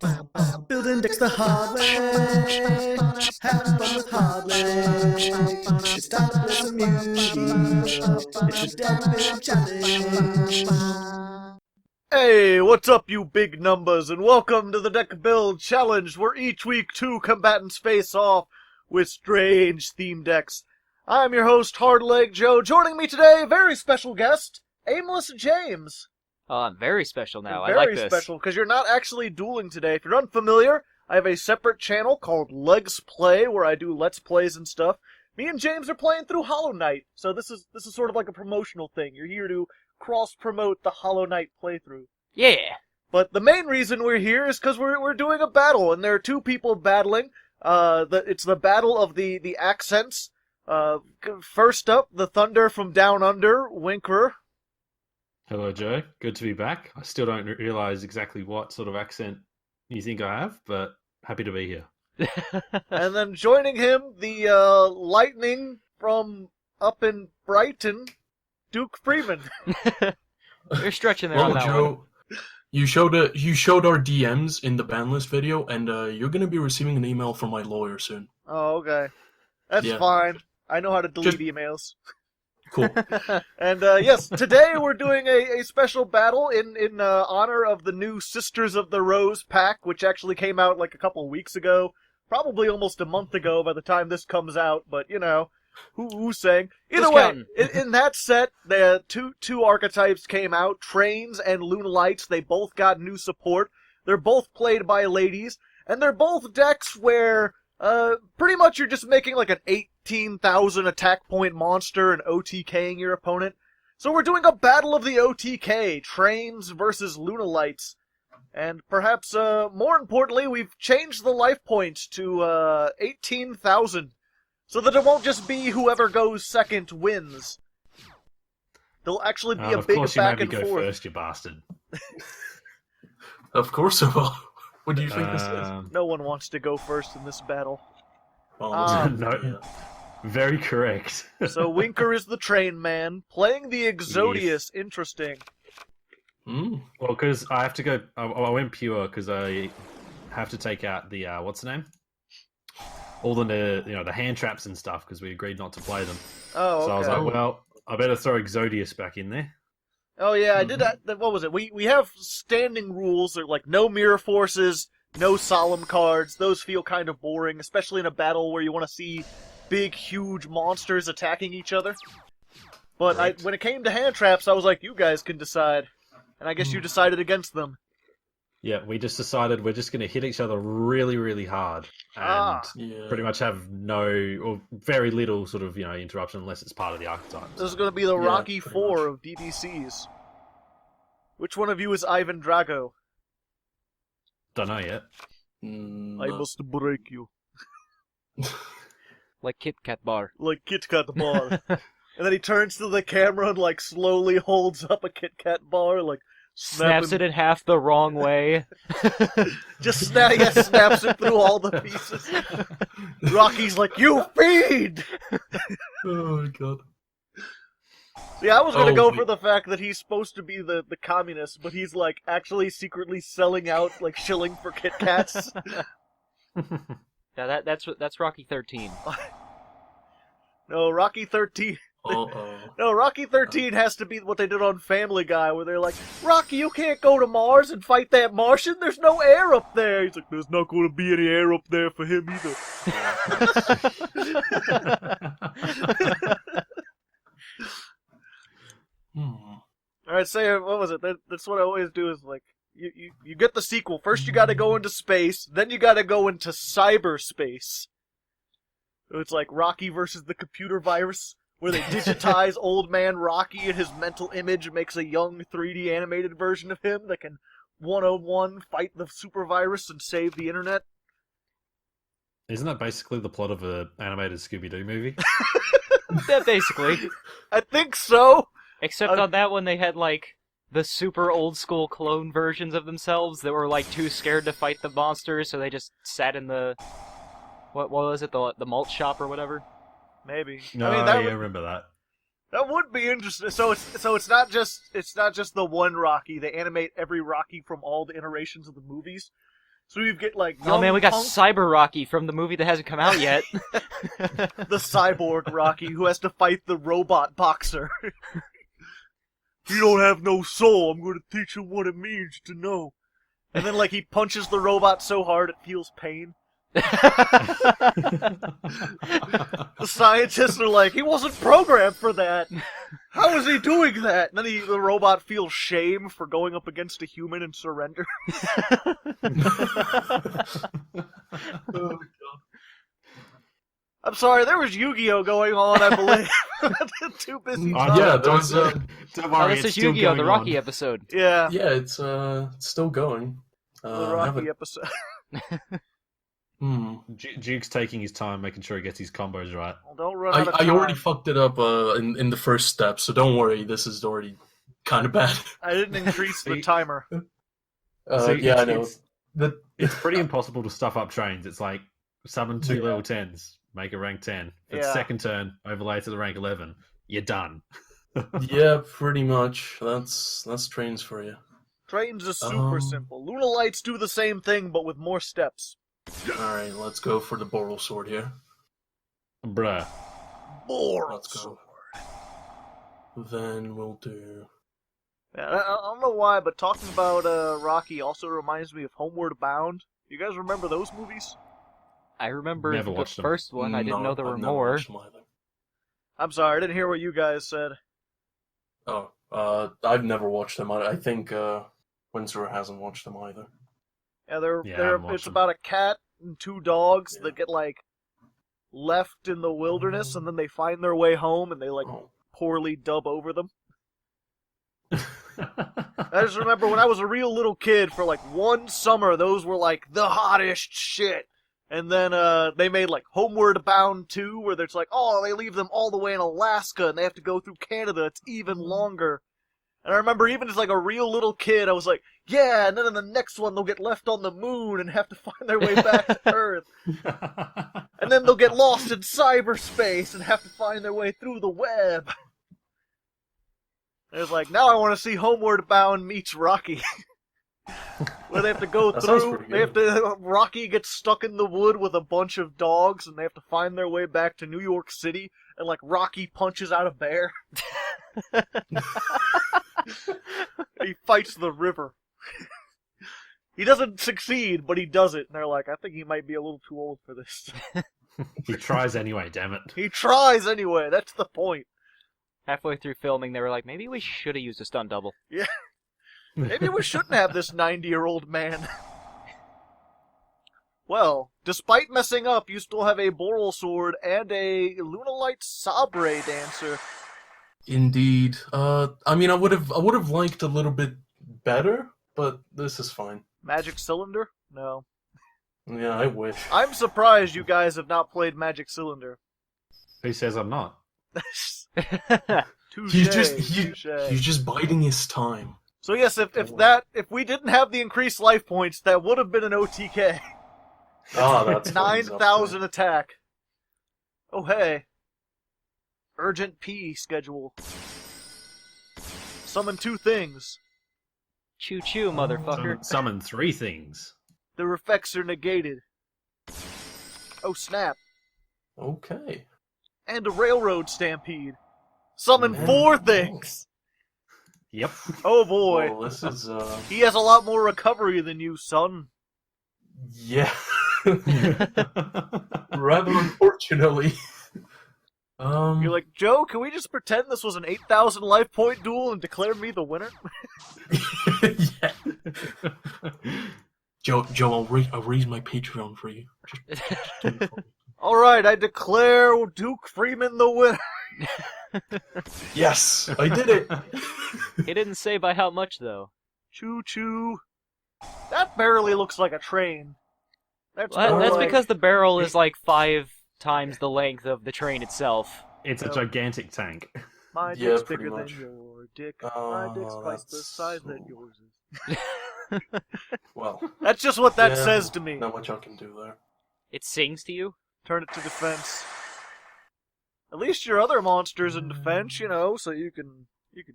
Building decks the hard way. Have fun with Hardleg. It's time to play some Yugioh. It's the damn big challenge. Hey, what's up, you big numbers, and welcome to the Deck Build Challenge, where each week two combatants face off with strange theme decks. I'm your host, Hardleg Joe. Joining me today, very special guest, Aimless James. Oh, I'm very special now. I Very like this. special, because you're not actually dueling today. If you're unfamiliar, I have a separate channel called Legs Play, where I do Let's Plays and stuff. Me and James are playing through Hollow Knight, so this is sort of like a promotional thing. You're here to cross-promote the Hollow Knight playthrough. Yeah. But the main reason we're here is because we're doing a battle, and there are two people battling. It's the battle of the accents. First up, the Thunder from Down Under, Wyncrer. Hello, Joe. Good to be back. I still don't realize exactly what sort of accent you think I have, but happy to be here. And then joining him, the Lightning from up in Brighton, Duke Freeman. You're stretching there Well, on that Joe, one. you showed our DMs in the ban list video, and you're gonna be receiving an email from my lawyer soon. Oh, okay. That's Yeah. fine. I know how to delete Just- emails. Cool. And yes, today we're doing a special battle in honor of the new Sisters of the Rose pack, which actually came out like a couple of weeks ago, probably almost a month ago by the time this comes out. But you know, who's saying? Either Who's way, counting? in that set, the two archetypes came out: Trains and Lunalights. They both got new support. They're both played by ladies, and they're both decks where pretty much you're just making like an 18,000 attack point monster and OTKing your opponent. So we're doing a battle of the OTK, Trains versus Lunalights. And perhaps more importantly, we've changed the life points to 18,000. So that it won't just be whoever goes second wins. There'll actually be a Of big course you back made me and go forth. first, you bastard. Of course I will. What do you think this is? No one wants to go first in this battle. Well, no. yeah. Very correct. So Wyncrer is the train man, playing the Exodius. Interesting. Mm. Well, because I have to go... I went pure because I have to take out the... what's the name? All the hand traps and stuff, because we agreed not to play them. Oh, okay. So I was like, well, I better throw Exodius back in there. Oh yeah, I did that. What was it? We have standing rules. They're like no mirror forces, no solemn cards. Those feel kind of boring, especially in a battle where you want to see big, huge monsters attacking each other. But Right. when it came to hand traps, I was like, you guys can decide. And I guess you decided against them. Yeah, we just decided we're just going to hit each other really, really hard. And Yeah. pretty much have no or very little sort of interruption unless it's part of the archetypes. This is going to be the Yeah, Rocky pretty Four much. of DBCs. Which one of you is Ivan Drago? Don't know yet. I must break you. Like Kit Kat bar. Like Kit Kat bar. And then he turns to the camera and like slowly holds up a Kit Kat bar, like Snaps it in half the wrong way. Just snaps it through all the pieces. Rocky's like, you feed! Oh god. Yeah, I was gonna go Oh, for the fact that he's supposed to be the communist, but he's like actually secretly selling out like shilling for Kit Kats. Yeah, that's Rocky 13. No, Rocky 13. Uh-oh. No, Rocky 13 has to be what they did on Family Guy, where they're like, Rocky, you can't go to Mars and fight that Martian. There's no air up there. He's like, there's not going to be any air up there for him either. All right, say what was it? That's what I always do. Is like you get the sequel. First, you got to go into space. Then you got to go into cyberspace. So it's like Rocky versus the computer virus, where they digitize old man Rocky, and his mental image makes a young 3D animated version of him that can one-on-one fight the super virus and save the internet. Isn't that basically the plot of an animated Scooby-Doo movie? Yeah, basically. I think so. Except on that one, they had like the super old school clone versions of themselves that were like too scared to fight the monsters, so they just sat in the what was it, the malt shop or whatever. Maybe. No, I mean, yeah, I would, remember that. That would be interesting. So it's not just the one Rocky. They animate every Rocky from all the iterations of the movies. So you get like Oh man, we got Punk, Cyber Rocky from the movie that hasn't come out yet. the cyborg Rocky, who has to fight the robot boxer. You don't have no soul. I'm going to teach you what it means to know. And then, like, he punches the robot so hard it feels pain. The scientists are like, he wasn't programmed for that. How is he doing that? And then the robot feels shame for going up against a human and surrender. Oh, I'm sorry, there was Yu-Gi-Oh going on, I believe. Too busy. yeah, there was. Don't Oh, worry, this it's is still Yu-Gi-Oh, going the Rocky on. episode. Yeah, Yeah, it's still going. the I Rocky haven't- episode. Duke's taking his time, making sure he gets his combos right. Well, don't run out of I time. already fucked it up in the first step, so don't worry. This is already kind of bad. I didn't increase the timer. See, Yeah, I know. It's pretty impossible to stuff up trains. It's like summon 2 Yeah. level 10s, make a rank 10. For the Yeah. second turn, overlay to the rank 11. You're done. Yeah, pretty much. That's trains for you. Trains are super simple. Lunalights do the same thing, but with more steps. All right, let's go for the Boral sword here. Bruh. More. Let's go. Then we'll do. Yeah, I don't know why, but talking about Rocky also reminds me of Homeward Bound. You guys remember those movies? I remember Never the watched them. first one. I didn't know there were more. watched them either. I'm sorry, I didn't hear what you guys said. Oh, I've never watched them. I think Winsor hasn't watched them either. Yeah, Yeah, I haven't watched it's them. about a cat and 2 dogs Yeah. that get like left in the wilderness, and then they find their way home, and they like Oh. poorly dub over them. I just remember when I was a real little kid, for like one summer, those were like the hottest shit. And then they made like Homeward Bound 2, where there's like, oh, they leave them all the way in Alaska, and they have to go through Canada. It's even longer. And I remember even as like a real little kid, I was like, yeah, and then in the next one they'll get left on the moon and have to find their way back to Earth. And then they'll get lost in cyberspace and have to find their way through the web. And it's like, now I want to see Homeward Bound meets Rocky. Where they have to go That sounds through, pretty they have to, Rocky gets stuck in the wood with a bunch of dogs, and they have to find their way back to New York City, and like Rocky punches out a bear. He fights the river. He doesn't succeed, but he does it, and they're like, I think he might be a little too old for this. He tries anyway, damn it. He tries anyway, that's the point. Halfway through filming, they were like, maybe we should have used a stunt double. Maybe we shouldn't have this 90-year-old man. Well, despite messing up, you still have a Boral sword and a Lunalight Sabre dancer. Indeed. I mean, I would have liked a little bit better, but this is fine. Magic Cylinder? No. Yeah, I wish. I'm surprised you guys have not played Magic Cylinder. Who says I'm not? Touche, He's just biding his time. So yes, if we didn't have the increased life points, that would have been an OTK. Ah, that's what he's up to. 9,000 attack. Oh hey. Urgent P schedule. Summon 2 things. Choo choo, motherfucker. Summon 3 things. Their effects are negated. Oh snap. Okay. And a railroad stampede. Summon Man. 4 things. Yep. Oh boy. Well, this is He has a lot more recovery than you, son. yeah. Rather unfortunately. You're like, Joe, can we just pretend this was an 8,000 life point duel and declare me the winner? yeah. Joe, I'll raise my Patreon for you. Just do it for me. Alright, I declare Duke Freeman the winner. Yes, I did it. He didn't say by how much, though. Choo choo. That barely looks like a train. That's, Well, more that's like- because the barrel is like 5 times the length of the train itself. It's a gigantic tank. My Yeah, dick's pretty bigger much. than your dick. My dick's Oh, twice the that's size so- that yours is. Well, That's just what that yeah, says to me. not much I can do there. It sings to you? Turn it to defense. At least your other monster's in defense, you know, so you can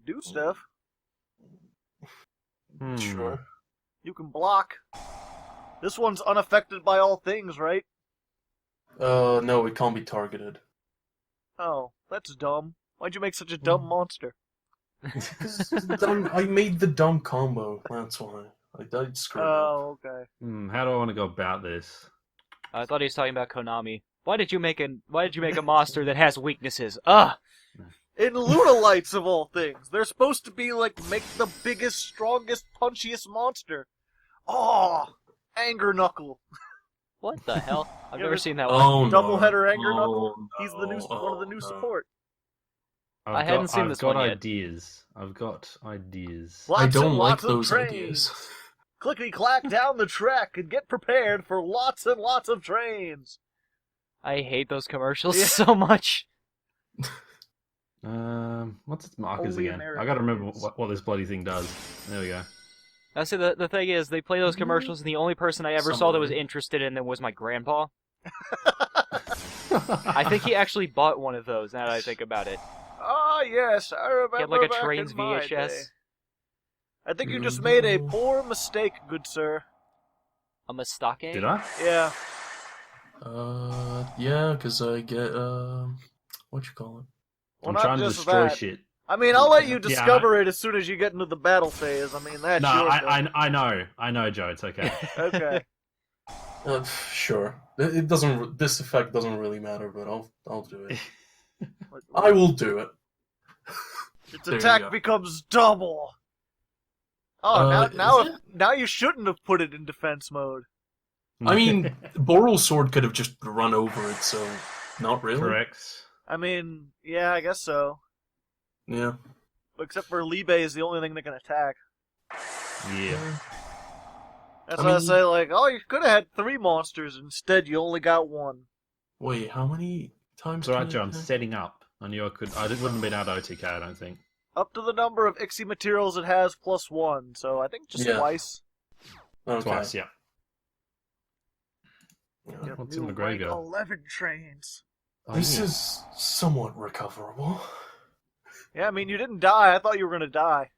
do stuff. Sure. You can block. This one's unaffected by all things, right? No, it can't be targeted. Oh, that's dumb. Why'd you make such a dumb monster? I made the dumb combo. That's why. I screwed up. Oh, okay. How do I want to go about this? I thought he was talking about Konami. Why did you make a monster that has weaknesses? Ugh! In Lunalights, of all things, they're supposed to be like, make the biggest, strongest, punchiest monster. Oh, Anger Knuckle. What the hell? I've Yeah, never but- seen that one. Oh, Doubleheader no. Anger Knuckle. Oh, He's the new one of the new no. support. I hadn't seen this one I've yet. got ideas. I've got ideas. Lots I and don't like lots of those trains. ideas. Clickety-clack down the track and get prepared for lots and lots of trains. I hate those commercials Yeah. so much. What's its markers Only again? I American gotta remember kids. what this bloody thing does. There we go. I see the thing is, they play those commercials, and the only person I ever saw that was Summary. interested in them was my grandpa. I think he actually bought one of those, now that I think about it. Ah, yes, I remember He had like a back Trains in my VHS. day. I think you just made a poor mistake, good sir. A mistake? Did I? Yeah. Yeah, because I get, what you call it? Well, I'm not trying to just destroy that. shit. I mean, I'll let you Yeah, discover it as soon as you get into the battle phase. I mean, that's No, your thing. I know, Joe. It's okay. Okay. Sure. It doesn't. This effect doesn't really matter, but I'll do it. I will do it. Its There you attack go. becomes double. Oh, Is it? now you shouldn't have put it in defense mode. I mean, Boral's sword could have just run over it, so not really. correct. I mean, yeah, I guess so. Yeah. Except for Libe is the only thing that can attack. Yeah. That's I why I mean- say, like, oh, you could have had 3 monsters. Instead, you only got 1. Wait, how many times? It's alright, can Joe. I I'm attack? setting up. I knew I could. I wouldn't have been out of OTK. I don't think. Up to the number of Ixie materials it has plus 1. So I think just Yeah. twice. Okay. Twice, yeah. Yeah. You have What's in new the grey rank go? 11 trains. Oh, This yeah. is somewhat recoverable. Yeah, I mean, you didn't die. I thought you were going to die.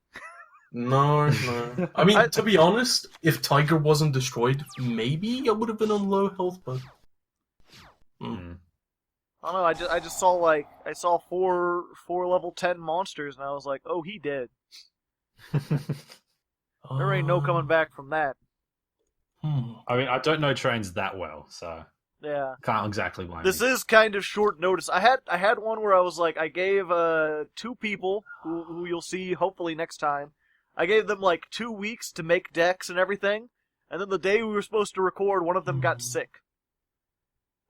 No, no. I mean, to be honest, if Tiger wasn't destroyed, maybe I would have been on low health, but... Hmm. I don't know, I just saw, like, I saw four level 10 monsters, and I was like, oh, he dead. There ain't no coming back from that. I mean, I don't know trains that well, so Yeah. can't exactly blame This you. is kind of short notice. I had one where I was like, I gave 2 people who you'll see hopefully next time. I gave them like 2 weeks to make decks and everything, and then the day we were supposed to record, one of them got sick.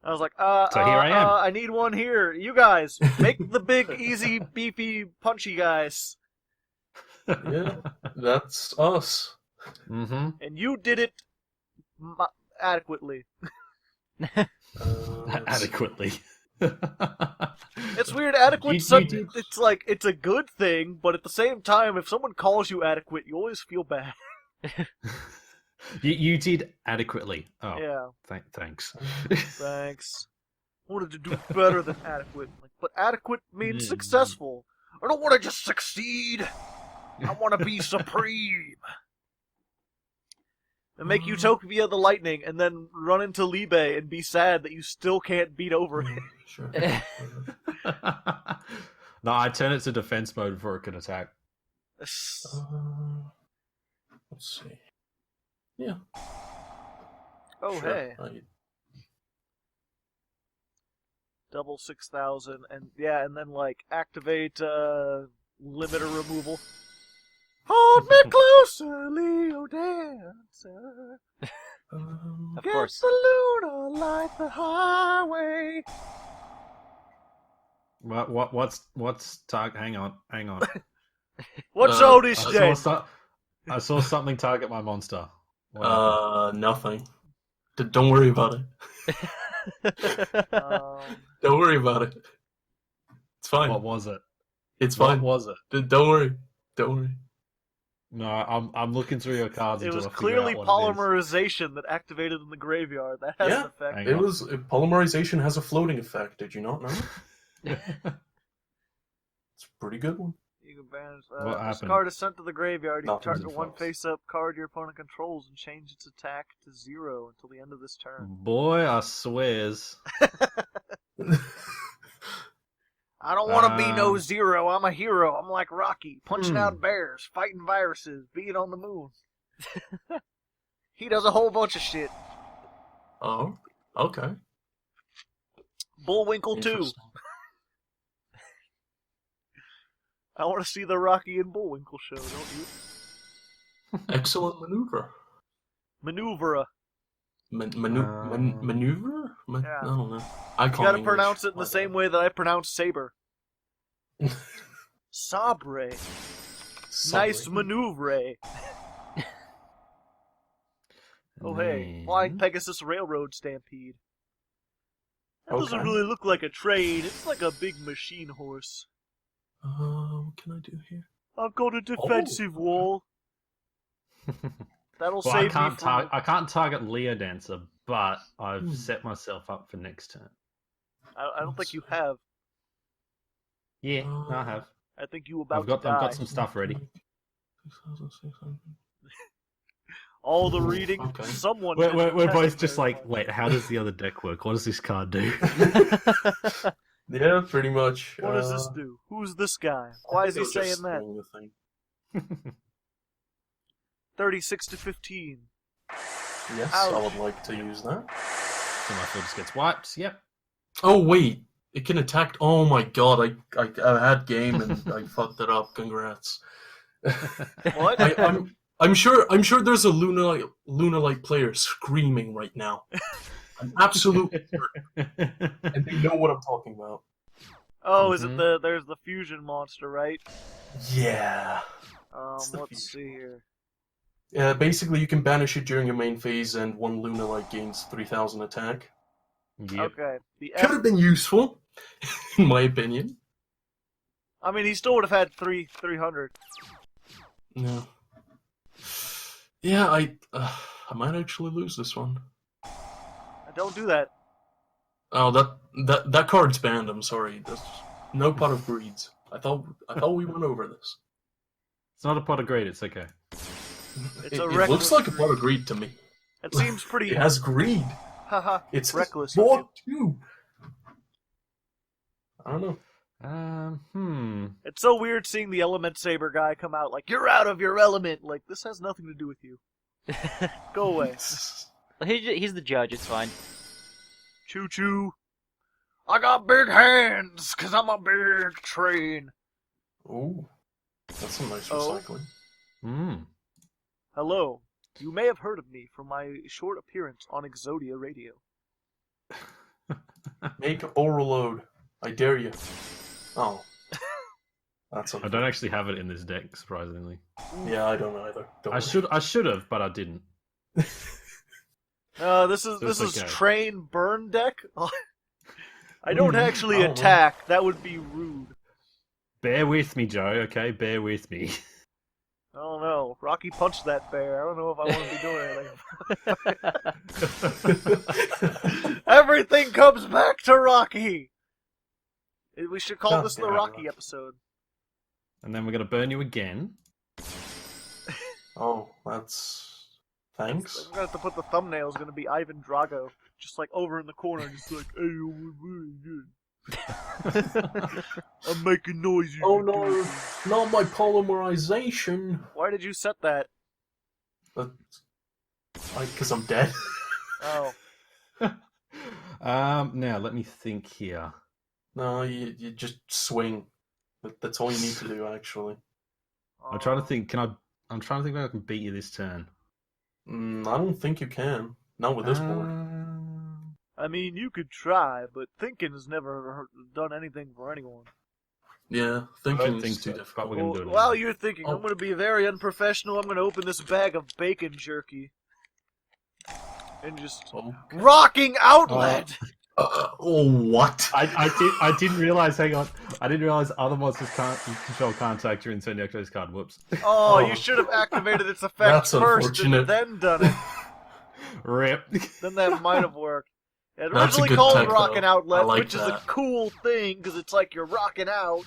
I was like, So here I am. I need one here. You guys, make the big, easy, beefy, punchy guys. Yeah, that's us. Mm-hmm. And you did it adequately. Adequately. It's weird. Adequate. You did- It's like it's a good thing, but at the same time, if someone calls you adequate, you always feel bad. You did adequately. Oh, Yeah. thanks. Thanks. Wanted to do better than adequate, but adequate means Yeah. successful. I don't want to just succeed. I want to be supreme. And make Utopia the lightning, and then run into Libe and be sad that you still can't beat over it. Sure. No, I turn it to defense mode before it can attack. Let's see. Yeah. Oh, sure. hey. Double 6,000, and yeah, and then like activate limiter removal. Hold me closer, Leo Dancer. Of Get course. the Luna, light the highway. What's target? Hang on. What's Uh, Odie's day? I saw something target my monster. What? Nothing. Don't worry about it. Don't worry about it. It's fine. What was it? It's What fine. was it? Don't worry. Don't worry. No, I'm looking through your cards. It until was I figure clearly out what it is. polymerization that activated in the graveyard. That has Yeah. an effect. Hang It on. was polymerization has a floating effect. Did you not know? It's a pretty good one. You You can banish. What This happened? card is sent to the graveyard. You Nothing's target in one flux. face-up card your opponent controls and change its attack to 0 until the end of this turn. Boy, I swears. I don't want to be no Um, 0. I'm a hero. I'm like Rocky, punching Hmm. out bears, fighting viruses, being on the moon. He does a whole bunch of shit. Oh, okay. Bullwinkle too. Interesting. I want to see the Rocky and Bullwinkle show, don't you? Excellent maneuver. Maneuver. Maneuver? Yeah. I don't know. I You can't gotta English. pronounce it in the same way that I pronounce saber. Sabre. Nice Sorry. maneuver. Oh hey, Flying Pegasus Railroad Stampede. That doesn't Okay. really look like a train, it's like a big machine horse. What can I do here? I've got a defensive wall. That'll Well, I save can't, me from... I can't target Leo Dancer, but I've Hmm. set myself up for next turn. I don't think you have. Yeah, no, I have. I think you about I've got to die. some stuff ready. 6,600. All the reading, Okay. someone... We're mentioned both testing just very like, much. wait, how does the other deck work? What does this card do? Yeah, pretty much. What does this do? Who's this guy? Why is he saying that? 36 to 15. Yes, Ouch. I would like to use that. So my field just gets wiped. Yep. Oh wait, it can attack. Oh my god, I had game and I fucked it up. Congrats. What? I'm sure there's a Lunalight player screaming right now. I'm absolutely sure, and they know what I'm talking about. Oh, is it Mhm. there's the fusion monster, right? Yeah. It's the Let's see here. Basically, you can banish it during your main phase, and one Lunalight gains 3,000 attack. Yep. Okay. The Could have been useful, in my opinion. I mean, he still would have had 300. No. Yeah, I might actually lose this one. Don't do that. Oh, that card's banned. I'm sorry. That's no pot of greeds. I thought we went over this. It's not a pot of greed, it's okay. It's It a looks reckless like a pot of greed to me. It seems pretty. It has greed. Haha. It's reckless. more too. I don't know. It's so weird seeing the Element Saber guy come out like, you're out of your element. Like, this has nothing to do with you. Go away. He's the judge. It's fine. Choo choo. I got big hands, cause I'm a big train. Ooh, that's some nice Oh. recycling. Hello. You may have heard of me from my short appearance on Exodia Radio. Make a oral load. I dare you. Oh, that's I don't actually have it in this deck, surprisingly. Yeah, I don't either. Don't I worry. should have, but I didn't. This is It's okay. train burn deck. I don't actually I don't know. attack. That would be rude. Bear with me, Joe, okay? Bear with me. I don't know. Rocky punched that bear. I don't know if I want to be doing anything. Everything comes back to Rocky. We should call God this the damn it, Rocky Rocky. episode. And then we're going to burn you again. Oh, that's thanks. I'm gonna have to put the thumbnail is gonna be Ivan Drago, just like over in the corner, just like, hey, we're really good. I'm making noises. Oh no, not my polymerization. Why did you set that? Because I'm dead. Oh, Now, let me think here. No, you just swing. That's all you need to do, actually. I'm trying to think, I'm trying to think if I can beat you this turn. I don't think you can. Not with this board. I mean, you could try, but thinking has never done anything for anyone. Yeah, I thinking don't think is too so, difficult. but we're going to do it. While you're thinking, Oh. I'm gonna be very unprofessional. I'm gonna open this bag of bacon jerky and just Oh. rocking outlet. What? I didn't realize. Hang on, I didn't realize other monsters can't control contact during turn. You activate this card. Whoops. Oh, Oh. you should have activated its effect That's first and unfortunate. then done it. Rip. Then that might have worked. It That's a originally good called tech, rocking though. outlet, I like which is a that. cool thing because it's like you're rocking out.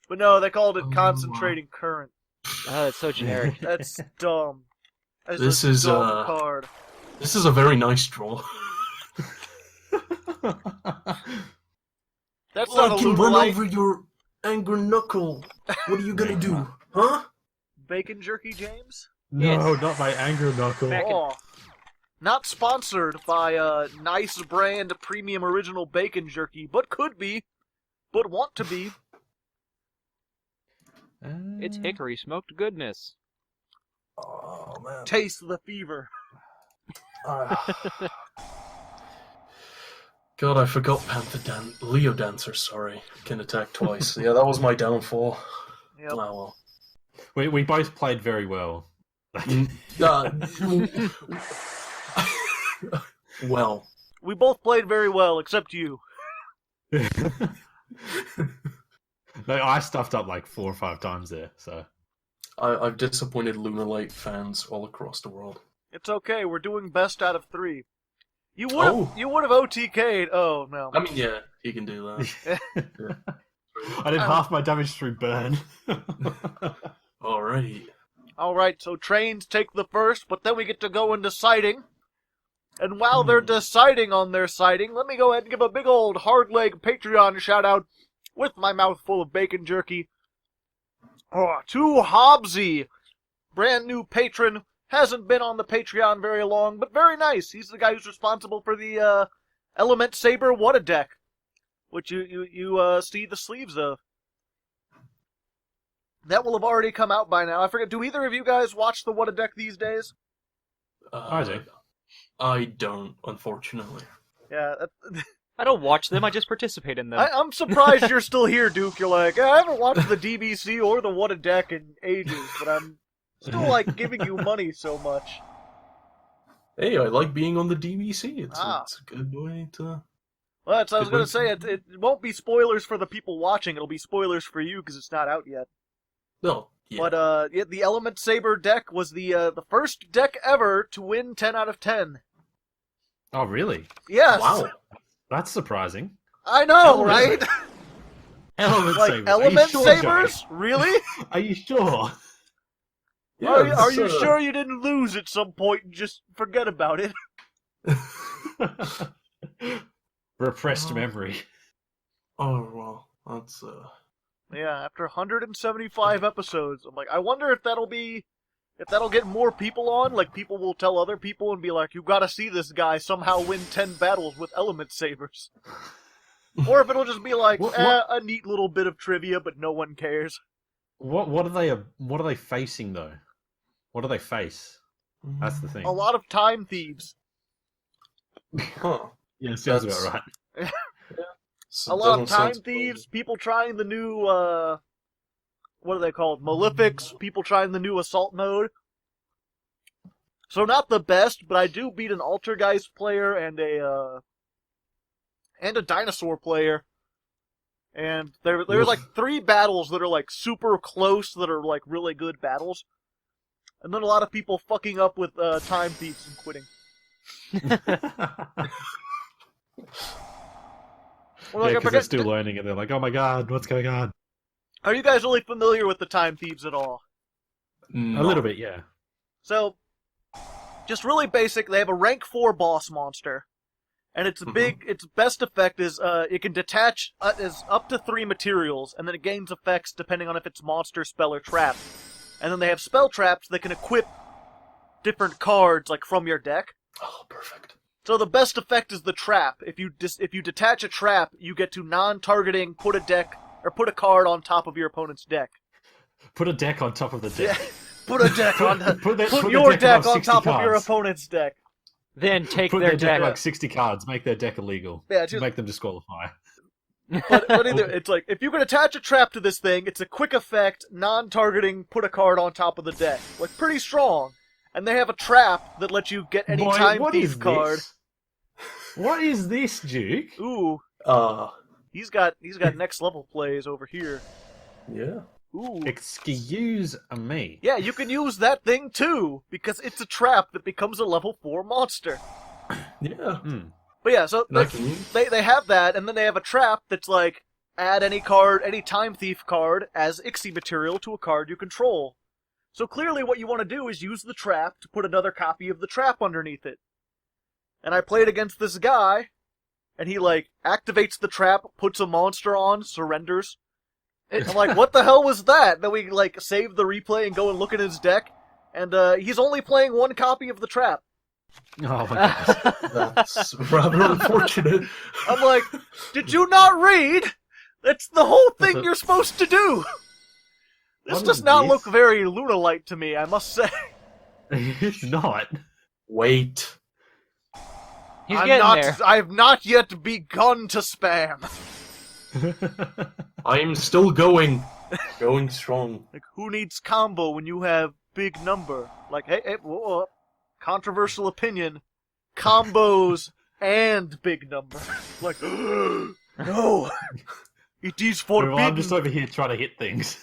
But no, they called it concentrating current. Oh, it's so generic. That's dumb. That's This just a is, dumb card. This is a very nice draw. That's Oh, not I a can run Lunalight. over your anger knuckle. What are you gonna do? Huh? Bacon jerky, James? No, Yes. not my anger knuckle. Back in- Oh. Not sponsored by nice brand premium original bacon jerky, but could be. But want to be. It's hickory smoked goodness. Oh man. Taste the fever. God, I forgot Leo Dancer, sorry. Can attack twice. Yeah, that was my downfall. Yep. Oh, We both played very well. well. Well. We both played very well, except you. No, I stuffed up like 4 or 5 times there, so. I've disappointed Lunalight fans all across the world. It's okay, we're doing best out of 3. You would Oh. have OTK'd. Oh no. I mean, yeah, he can do that. I did half my damage through burn. Alright. Alright, so trains take the first, but then we get to go into sighting. And while they're deciding on their sighting, let me go ahead and give a big old Hardleg Patreon shout out with my mouth full of bacon jerky. Oh, to Hobbzzie, brand new patron, hasn't been on the Patreon very long, but very nice. He's the guy who's responsible for the Element Saber What a Deck, which you see the sleeves of. That will have already come out by now. I forget, do either of you guys watch the What a Deck these days? I do. I don't, unfortunately. Yeah, I don't watch them, I just participate in them. I'm surprised you're still here, Duke. You're like, I haven't watched the DBC or the What a Deck in ages, but I'm still, like, giving you money so much. Hey, I like being on the DBC. It's Ah. a good way to... Well, that's what I was Good going way to say. It won't be spoilers for the people watching. It'll be spoilers for you because it's not out yet. No, yeah. But yeah, the Element Saber deck was the first deck ever to win 10 out of 10. Oh, really? Yes. Wow. That's surprising. I know, right? Element Like Sabers. Element Are you sure, Sabers? Joey? Really? Are you sure? Yeah, Are you it's, sure you didn't lose at some point and just forget about it? Repressed memory. Oh, well, that's... Yeah, after 175 episodes, I'm like, I wonder if that'll get more people on. Like, people will tell other people and be like, you gotta see this guy somehow win 10 battles with Element Sabers. Or if it'll just be like, What- a neat little bit of trivia, but no one cares. What are they facing though? What do they face? That's the thing. A lot of time thieves. Huh. Yeah, sounds That's- about right. A lot of Doesn't sound time thieves, people trying the new, what are they called? Malefics, people trying the new assault mode. So not the best, but I do beat an Altergeist player and a dinosaur player. And there's like 3 battles that are like super close that are like really good battles. And then a lot of people fucking up with time thieves and quitting. Well, like, Yeah, I because they're forget- still learning and they're like, oh my god, what's going on? Are you guys really familiar with the time thieves at all? A little bit, yeah. So, just really basic, they have a rank 4 boss monster. And its its best effect is it can detach as up to 3 materials, and then it gains effects depending on if it's monster, spell, or trap. And then they have spell traps that can equip different cards, like, from your deck. Oh, perfect. So the best effect is the trap. If you detach a trap, you get to non-targeting put a card on top of your opponent's deck. Put a deck on top of the Yeah, deck. put a deck on Put the your deck deck above on 60 top of your cards. opponent's deck. Then take Put their their deck deck. like 60 cards, make their deck illegal. Yeah, just- Make them disqualify. But either it's like if you can attach a trap to this thing, it's a quick effect, non-targeting, put a card on top of the deck. Like pretty strong. And they have a trap that lets you get any Boy, time what thief is card. this? What is this, Duke? Ooh, Uh, he's got next level plays over here. yeah. Ooh. Excuse me. Yeah, you can use that thing too, because it's a trap that becomes a level 4 monster. Yeah. Hmm. But yeah, so And I can use... they have that, and then they have a trap that's like, add any Time Thief card as Ixie material to a card you control. So clearly what you want to do is use the trap to put another copy of the trap underneath it. And I played against this guy, and he, like, activates the trap, puts a monster on, surrenders. I'm like, what the hell was that? Then we, like, save the replay and go and look at his deck, and he's only playing one copy of the trap. Oh my god. That's rather unfortunate. I'm like, did you not read? That's the whole thing you're supposed to do! This What does is not this? look very Lunalight to me, I must say. It's not. Wait. He's getting there. I've not yet begun to spam. I'm still going. Going strong. Like, who needs combo when you have big number? Like, hey, whoa. Controversial opinion. Combos and big number. Like, no. It is forbidden. I'm just over here trying to hit things.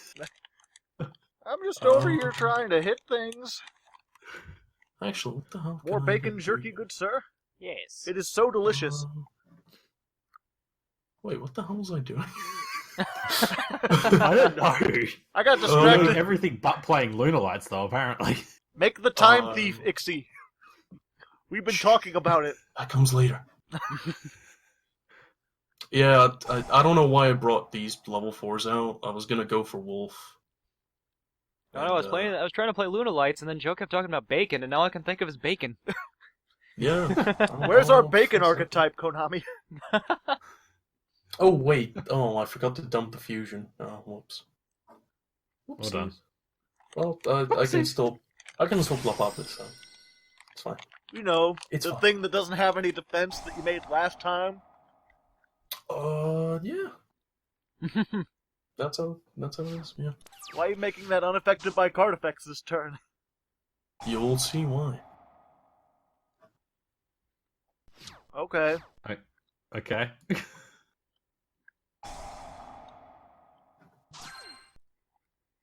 I'm just over here trying to hit things. Actually, what the hell? More can I bacon do? jerky, good sir. Yes. It is so delicious. Wait, what the hell was I doing? I don't know. I got Doing distracted. everything but playing Lunalights, though, apparently. Make the time thief, Ixie. We've been talking about it. That comes later. Yeah, I don't know why I brought these level 4s out. I was gonna go for Wolf. I was trying to play Lunalights, and then Joe kept talking about bacon, and now all I can think of is bacon. Yeah. Where's our bacon archetype, Konami? Oh, wait. Oh, I forgot to dump the fusion. Oh, whoops. Well done. Well, I can still flop up this time. It's fine. You know, It's the fine. thing that doesn't have any defense that you made last time. Yeah. That's how it is, yeah. Why are you making that unaffected by card effects this turn? You'll see why. Okay. Okay.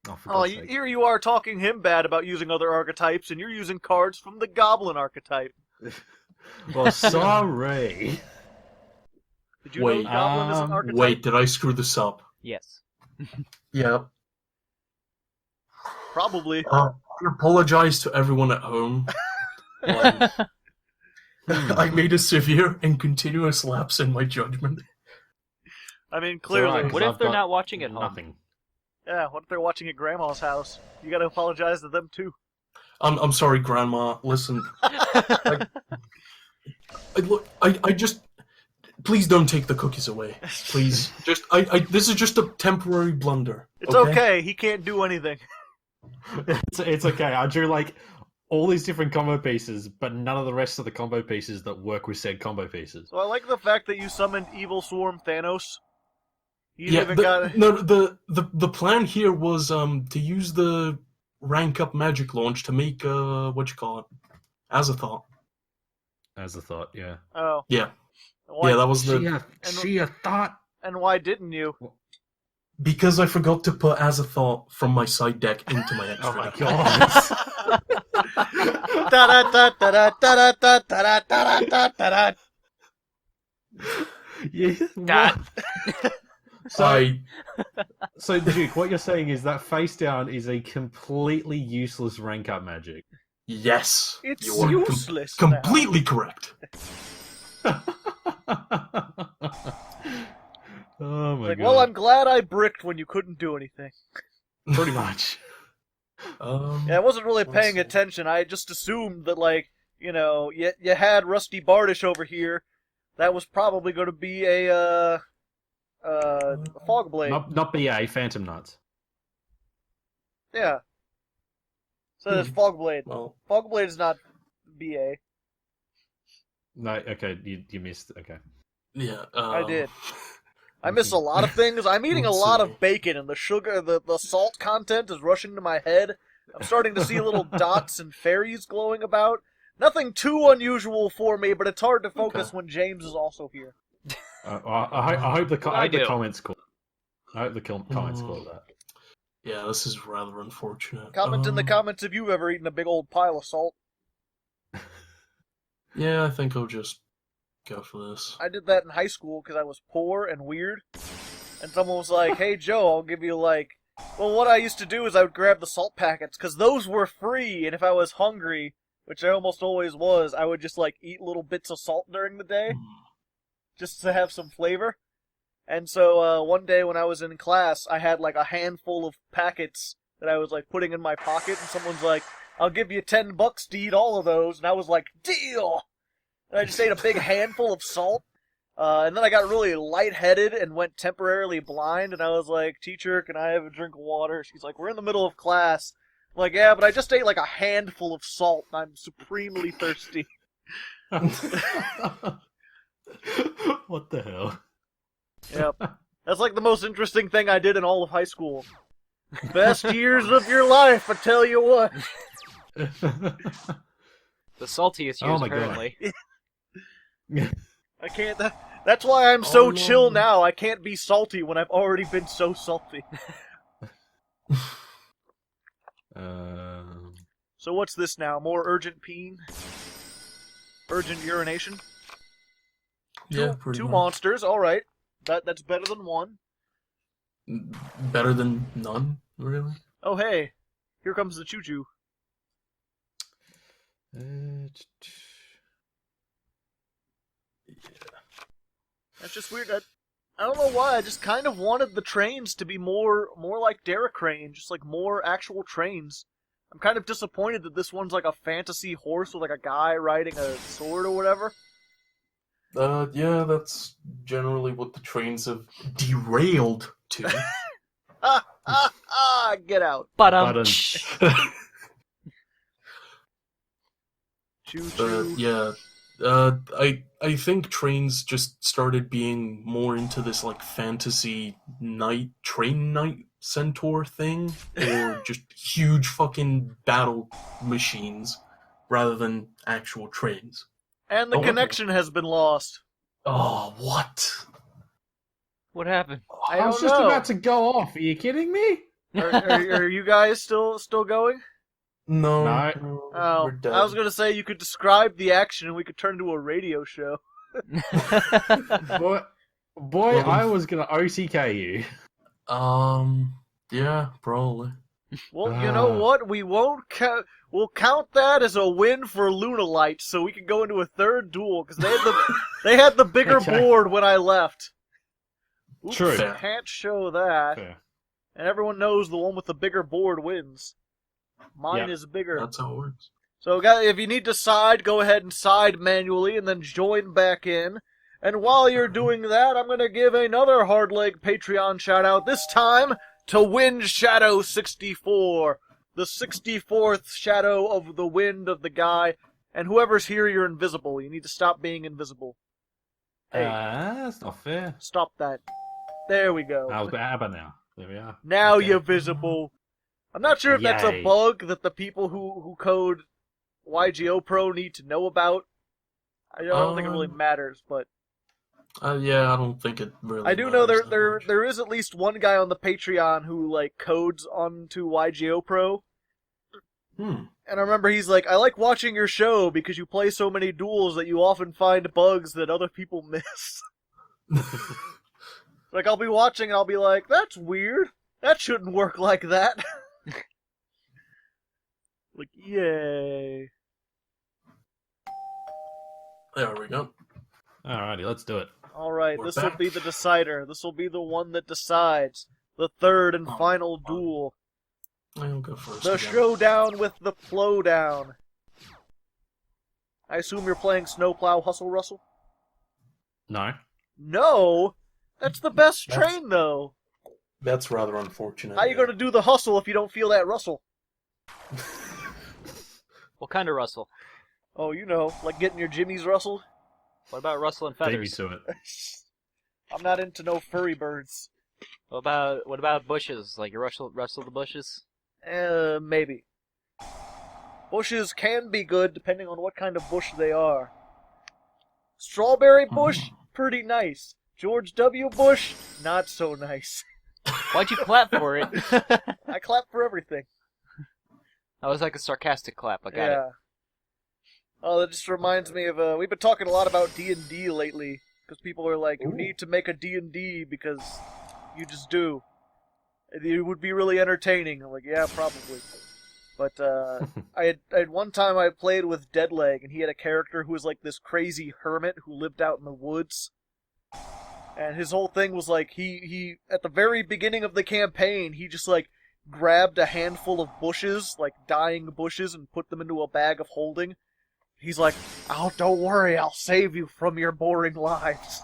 Oh, for Oh, God's sake. here you are talking him bad about using other archetypes, and you're using cards from the Goblin archetype. Well, sorry. Did you Wait, know Goblin is an archetype? Wait, did I screw this up? Yes. Yeah. Probably. I apologize to everyone at home. I made a severe and continuous lapse in my judgment. I mean, It's clearly. alright, 'cause What if I've they're got not watching at home? Nothing. Yeah, what if they're watching at Grandma's house? You gotta apologize to them, too. I'm sorry, Grandma. Listen, I just please don't take the cookies away. Please, just this is just a temporary blunder. It's okay. He can't do anything. It's okay. I drew like all these different combo pieces, but none of the rest of the combo pieces that work with said combo pieces. So I like the fact that you summoned Evil Swarm Thanos. You Yeah, even got the plan here was to use the rank up magic launch to make what you call it, Azathoth. As a thought, yeah. Oh. Yeah, Why, yeah, that was the She a thought. And why didn't you? because I forgot to put Azathoth from my side deck into my extra. Oh my deck. god. Da-da-da-da-da-da-da-da-da-da-da-da. Yeah. That- So, Duke, what you're saying is that face down is a completely useless rank up magic. Yes, It's you are useless now. completely correct. Oh my Like, god. well, I'm glad I bricked when you couldn't do anything. Pretty much. Yeah, I wasn't really let's paying see. attention. I just assumed that, like, you know, you had Rusty Bardish over here. That was probably going to be a Fog Blade. Not BA, Phantom Nuts. Yeah. So there's Fog Blade. Well, Fog Blade is not BA. No, okay, you missed. Okay. yeah, I did. I miss a lot of things. I'm eating a Let's lot see. of bacon, and the sugar, the salt content is rushing to my head. I'm starting to see little dots and fairies glowing about. Nothing too unusual for me, but it's hard to focus Okay. when James is also here. I hope the I do. comments call. I hope the comments call that. Yeah, this is rather unfortunate. Comment in the comments if you've ever eaten a big old pile of salt. Yeah, I think I'll just go for this. I did that in high school because I was poor and weird. And someone was like, "Hey Joe, I'll give you like." Well, what I used to do is I would grab the salt packets because those were free, and if I was hungry, which I almost always was, I would just like eat little bits of salt during the day, just to have some flavor. And so one day when I was in class, I had like a handful of packets that I was like putting in my pocket, and someone's like, "I'll give you $10 to eat all of those," and I was like, "Deal!" And I just ate a big handful of salt, and then I got really lightheaded and went temporarily blind, and I was like, "Teacher, can I have a drink of water?" She's like, "We're in the middle of class." I'm like, "Yeah, but I just ate like a handful of salt, and I'm supremely thirsty." What the hell? Yep. That's like the most interesting thing I did in all of high school. Best years of your life, I tell you what. The saltiest Oh years, my God. apparently. I can't. That's why I'm so no. chill now. I can't be salty when I've already been so salty. So what's this now? More urgent peen? Urgent urination? Yeah, pretty Two much. monsters. All right. That's better than one. Better than none, really. Oh hey, here comes the choo-choo. That's just weird. I don't know why. I just kind of wanted the trains to be more like Derek Crane, just like more actual trains. I'm kind of disappointed that this one's like a fantasy horse with like a guy riding a sword or whatever. Yeah, that's generally what the trains have derailed to. Get out. But Choo-choo. Yeah. I think trains just started being more into this like fantasy train knight centaur thing, or just huge fucking battle machines rather than actual trains. And the Oh, connection has been lost. Oh, what? what happened? I I was don't just know. about to go off. Are you kidding me? Are you guys still going? No, No. Oh, we're dead. I was gonna say you could describe the action and we could turn into a radio show. Boy, Well, I was gonna OTK you. Yeah, probably. Well, you know Ah. what? We won't count. We'll count that as a win for Lunalights, so we can go into a third duel because they had the bigger Okay. board when I left. Oops, True. Fair. Can't show that, Fair. and everyone knows the one with the bigger board wins. Mine Yep. is bigger. That's how it works. So, guys, if you need to side, go ahead and side manually, and then join back in. And while you're doing that, I'm going to give another Hardleg Patreon shout-out, this time to Wind Shadow 64, the 64th shadow of the wind of the guy. And whoever's here, you're invisible. You need to stop being invisible. Hey, That's not fair. stop that. There we go. How about now? There we are. Now Okay. you're visible. I'm not sure if that's a Yay. bug that the people who code Yugioh Pro need to know about. I don't think it really matters, but Yeah, I don't think it really. I do know matters that much. there is at least one guy on the Patreon who like codes onto Yugioh Pro. Hmm. And I remember he's like, "I like watching your show because you play so many duels that you often find bugs that other people miss." Like, I'll be watching and I'll be like, "That's weird. That shouldn't work like that." Like, yay. There we go. Alrighty, let's do it. Alright, We're this will back. be the decider. This will be the one that decides. The third and Oh, final fun. duel. I'll go first. The again. showdown with the flowdown. I assume you're playing Snowplow Hustle Rustle? No. No! That's the best That's- train, though. That's rather unfortunate. How you gonna do the hustle if you don't feel that rustle? What kind of rustle? Oh, you know, like getting your jimmies rustled? What about rustling Take me feathers? to it. I'm not into no furry birds. What about bushes? Like you rustle the bushes? Maybe. Bushes can be good depending on what kind of bush they are. Strawberry bush, pretty nice. George W. Bush, not so nice. Why'd you clap for it? I clap for everything. That was like a sarcastic clap. I got it. Yeah. Oh, that just reminds me of, we've been talking a lot about D&D lately. Because people are like, you Ooh. need to make a D&D because you just do. It would be really entertaining. I'm like, yeah, probably. But I had one time I played with Deadleg, and he had a character who was like this crazy hermit who lived out in the woods. And his whole thing was like, he at the very beginning of the campaign, he just like grabbed a handful of bushes, like dying bushes, and put them into a bag of holding. He's like, "Oh, don't worry, I'll save you from your boring lives."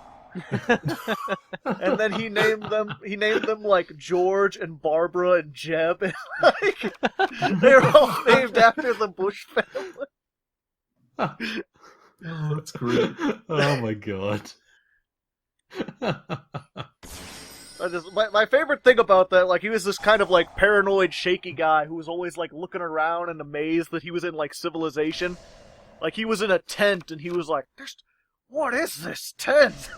And then he named them like George and Barbara and Jeb, and like they're all named after the Bush family. Oh, that's great. Oh my god. My favorite thing about that, like, he was this kind of like paranoid, shaky guy who was always like looking around and amazed that he was in like civilization. Like, he was in a tent and he was like, "What is this tent?"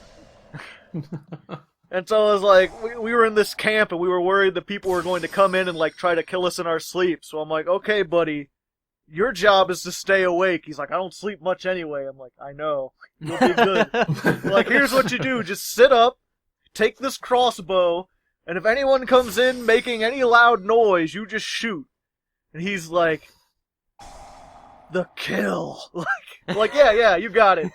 And so it was like, we were in this camp and we were worried that people were going to come in and like try to kill us in our sleep. So I'm like, "Okay, buddy, your job is to stay awake." He's like, "I don't sleep much anyway." I'm like, "I know. You'll be good." Like, here's what you do. Just sit up, take this crossbow, and if anyone comes in making any loud noise, you just shoot. And he's like, "The kill." Like, yeah, you got it.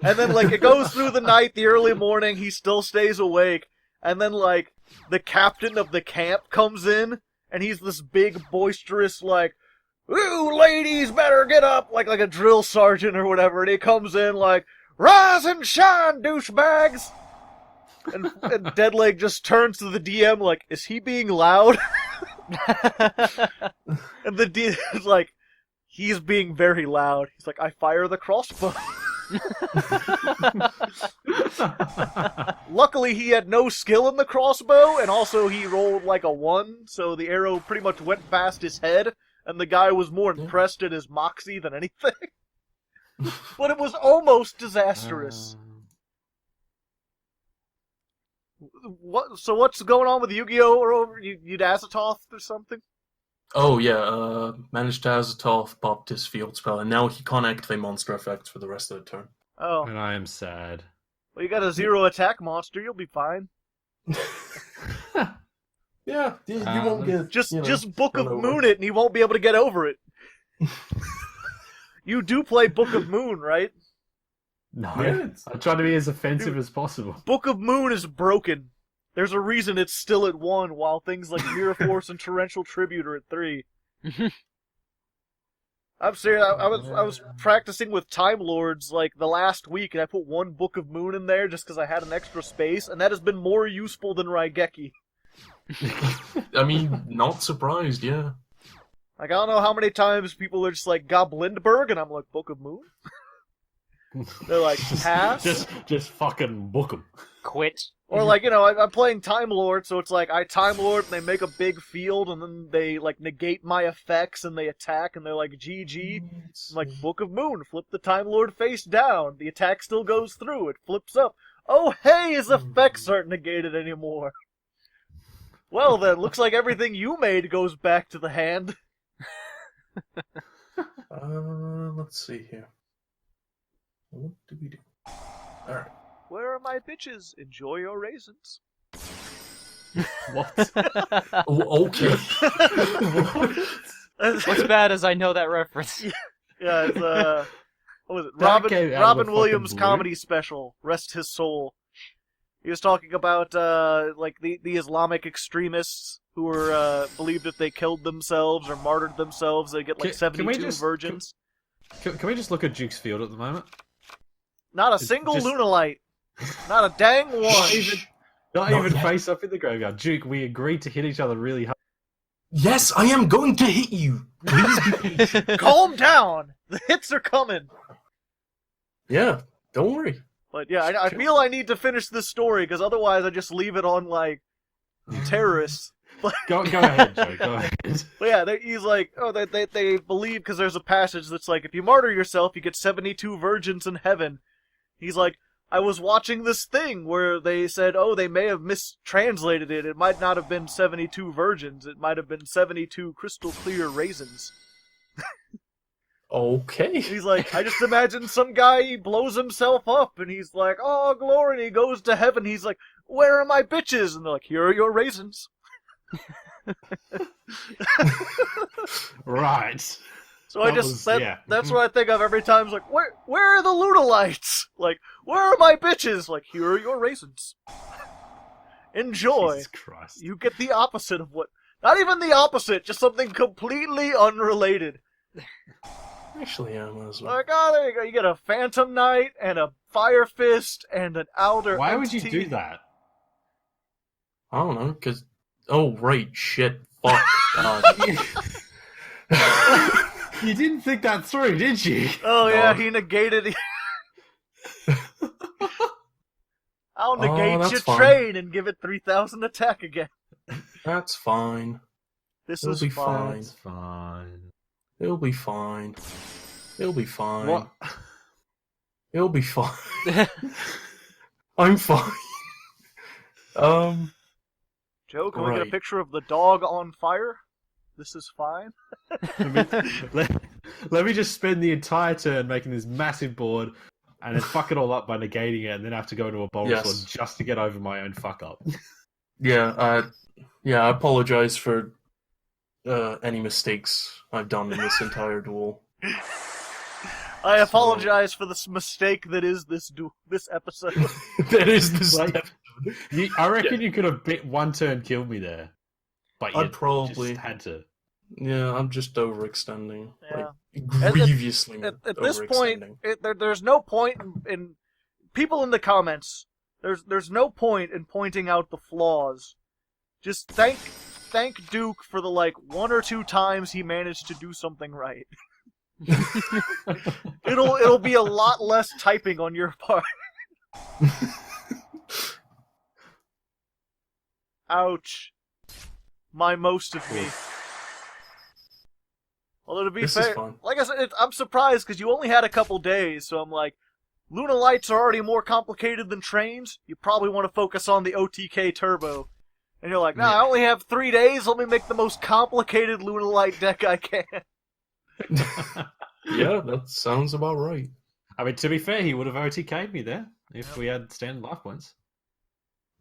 And then, like, it goes through the night, the early morning, he still stays awake. And then, like, the captain of the camp comes in, and he's this big, boisterous, like, "Ooh, ladies, better get up," like a drill sergeant or whatever. And he comes in like, "Rise and shine, douchebags." And Deadleg just turns to the DM like, "Is he being loud?" And the DM is like, "He's being very loud." He's like, "I fire the crossbow." Luckily, he had no skill in the crossbow, and also he rolled like a 1, so the arrow pretty much went past his head, and the guy was more impressed at his moxie than anything. But it was almost disastrous. So what's going on with Yugioh or over Yudazatoth or something? Oh yeah, managed to Azathoth popped his field spell, and now he can't activate monster effects for the rest of the turn. Oh, And I am sad. well, you got a 0 attack monster. You'll be fine. Yeah, you won't get Just Book of run over. Moon it, and he won't be able to get over it. You do play Book of Moon, right? No, Yeah, I'm trying to be as offensive as possible. Book of Moon is broken. There's a reason it's still at 1, while things like Mirror Force and Torrential Tribute are at 3. I'm serious. I was practicing with Time Lords like the last week, and I put 1 Book of Moon in there just because I had an extra space, and that has been more useful than Raigeki. I mean, not surprised, yeah. Like, I don't know how many times people are just like, "Goblindberg," and I'm like, "Book of Moon?" They're like, "Pass?" Just fucking book them. Quit. Or like, I'm playing Time Lord, so it's like I Time Lord and they make a big field and then they like negate my effects and they attack and they're like GG. I'm like, Book of Moon, flip the Time Lord face down. The attack still goes through, it flips up. Oh hey, his effects aren't negated anymore. Well then, looks like everything you made goes back to the hand. Let's see here. What do we do? Alright. Where are my bitches? Enjoy your raisins. What? Oh, okay. What's bad is I know that reference. Yeah, it's what was it? That came out of Robin the Williams fucking blue. comedy special. Rest his soul. He was talking about like the Islamic extremists who were believed if they killed themselves or martyred themselves, they get like Can we 72 just- virgins. Can we just look at Duke's Field at the moment? Not a It's single just- Lunalight. Not a dang one. Not Not even yet. face up in the graveyard. Duke, we agreed to hit each other really hard. Yes, I am going to hit you. Please be patient. Calm down. The hits are coming. Yeah, don't worry. But yeah, I feel I need to finish this story because otherwise I just leave it on like terrorists. Go ahead, Joe. Go ahead. But yeah, he's like, oh, they believe because there's a passage that's like, if you martyr yourself, you get 72 virgins in heaven. He's like, I was watching this thing where they said, oh, they may have mistranslated it. It might not have been 72 virgins. It might have been 72 crystal clear raisins. Okay. He's like, I just imagine some guy, he blows himself up, and he's like, oh, glory, and he goes to heaven. He's like, where are my bitches? And they're like, here are your raisins. Right. So that's what I think of every time. It's like, where are the Lunalights? Like, where are my bitches? Like, here are your raisins. Enjoy. Jesus Christ. You get the opposite of what... Not even the opposite, just something completely unrelated. Actually, yeah, might as well. Like, oh, there you go. You get a Phantom Knight, and a Fire Fist, and an Elder Why would you Entity. do that? I don't know, because... Oh, right, shit, fuck, God. You didn't think that through, did you? Oh, yeah, No. he negated... I'll negate that's your fine. train and give it 3,000 attack again. That's fine. This It'll is be fine. fine. It's fine. It'll be fine. It'll be fine. What? It'll be fine. I'm fine. Joe, can we get a Right. picture of the dog on fire? This is fine. Let me just spend the entire turn making this massive board and then fuck it all up by negating it and then have to go into a bonus Yes. one just to get over my own fuck up. Yeah, I apologize for any mistakes I've done in this entire duel. I apologize for this mistake that is this episode. That is the Like, step. I reckon you could have bit one turn killed me there. But you I'd probably- just had to. Yeah, I'm just overextending. Yeah. Like, grievously At this point, overextending. there's no point in people in the comments. There's no point in pointing out the flaws. Just thank Duke for the like 1 or 2 times he managed to do something right. It'll be a lot less typing on your part. Ouch. My most of me. Although to be This is fair, fun. like I said, I'm surprised because you only had a couple days, so I'm like, Lunalights are already more complicated than trains. You probably want to focus on the OTK Turbo. And you're like, nah, I only have 3 days, let me make the most complicated Lunalight deck I can. Yeah, that sounds about right. I mean, to be fair, he would have OTK'd me there if we had standard life points.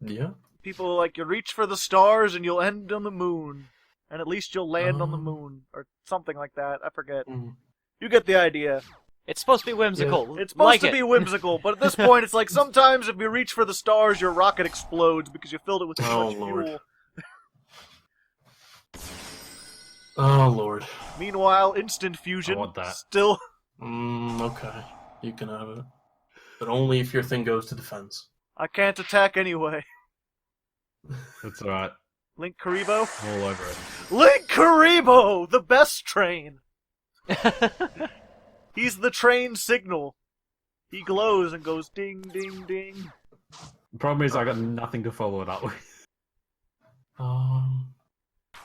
Yeah. People are like, you reach for the stars and you'll end on the moon. And at least you'll land on the moon. Or something like that, I forget. Mm. You get the idea. It's supposed to be whimsical. It's supposed like to it. be whimsical, but at this point it's like sometimes if you reach for the stars, your rocket explodes because you filled it with too Oh, much Lord. fuel. Oh, Lord. Meanwhile, instant fusion I want that. still... Okay. You can have it. But only if your thing goes to defense. I can't attack anyway. That's alright. Link Karibo? All over it. Link Karibo! The best train! He's the train signal. He glows and goes ding, ding, ding. The problem is I got nothing to follow it up with.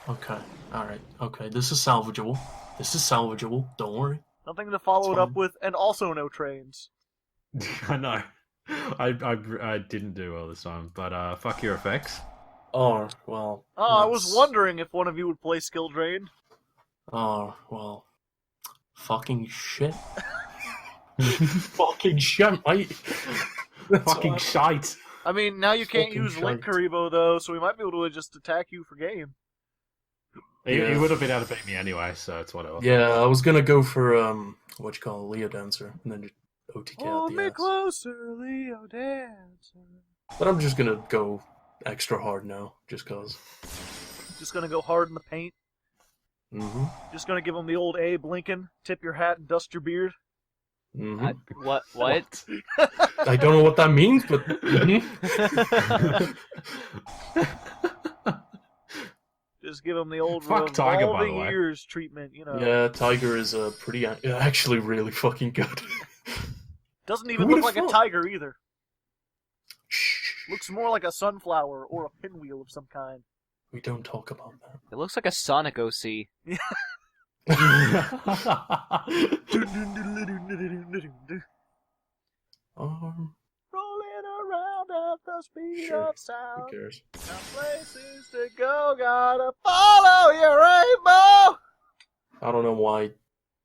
Okay. Alright. Okay. This is salvageable. Don't worry. Nothing to follow It's it up fine. with, and also no trains. I know. I didn't do well this time, but fuck your effects. Oh, well. Oh, I was that's- wondering if one of you would play Skill Drain. Oh, well. Fucking shit. Fucking shit, mate. That's Fucking all I- shite. I mean, now you can't Fucking use Link shite. Karibo, though, so we might be able to just attack you for game. He Yeah. would have been able to beat me anyway, so it's whatever. Yeah, I was gonna go for, what you call it, Leo Dancer, and then just OTK Hold at me the ass. closer, Leo Dancer. But I'm just gonna go extra hard now, just cause. Just gonna go hard in the paint. Mm-hmm. Just gonna give him the old Abe Lincoln, tip your hat and dust your beard. Mm-hmm. What? I don't know what that means, but mhm. Just give him the old Fuck Tiger, by the revolving way. ears treatment, you know. Yeah, Tiger is pretty actually really fucking good. Doesn't even Who look would've like a thought? tiger either. Shh. Looks more like a sunflower or a pinwheel of some kind. We don't talk about that. It looks like a Sonic OC. Rolling around at the speed Sure. of sound. Who cares? Got places to go, gotta follow your rainbow. I don't know why